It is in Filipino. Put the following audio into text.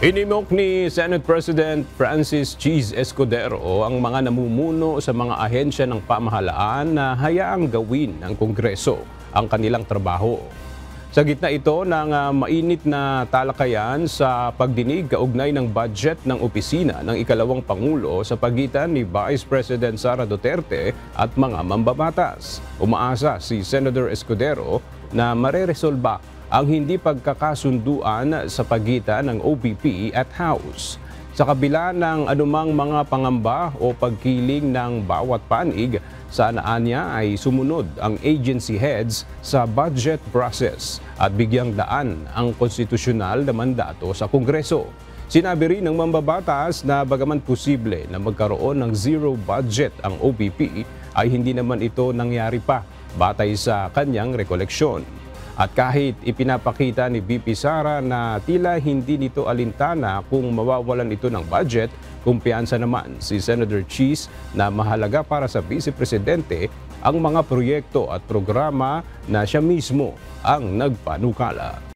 Inimok ni Senate President Francis Cheese Escudero ang mga namumuno sa mga ahensya ng pamahalaan na hayaang gawin ng Kongreso ang kanilang trabaho. Sa gitna ito ng mainit na talakayan sa pagdinig kaugnay ng budget ng opisina ng ikalawang Pangulo sa pagitan ni Vice President Sara Duterte at mga mambabatas. Umaasa si Senator Escudero na mareresolba ang hindi pagkakasunduan sa pagitan ng OVP at House. Sa kabila ng anumang mga pangamba o pagkiling ng bawat panig, sa niya ay sumunod ang agency heads sa budget process at bigyang daan ang konstitusyonal na mandato sa Kongreso. Sinabi rin ng mambabatas na bagaman posible na magkaroon ng zero budget ang OVP ay hindi naman ito nangyari pa batay sa kanyang rekoleksyon. At kahit ipinapakita ni VP Sara na tila hindi nito alintana kung mawawalan ito ng budget, kumpiyansa naman si Senator Cheese na mahalaga para sa Vice Presidente ang mga proyekto at programa na siya mismo ang nagpanukala.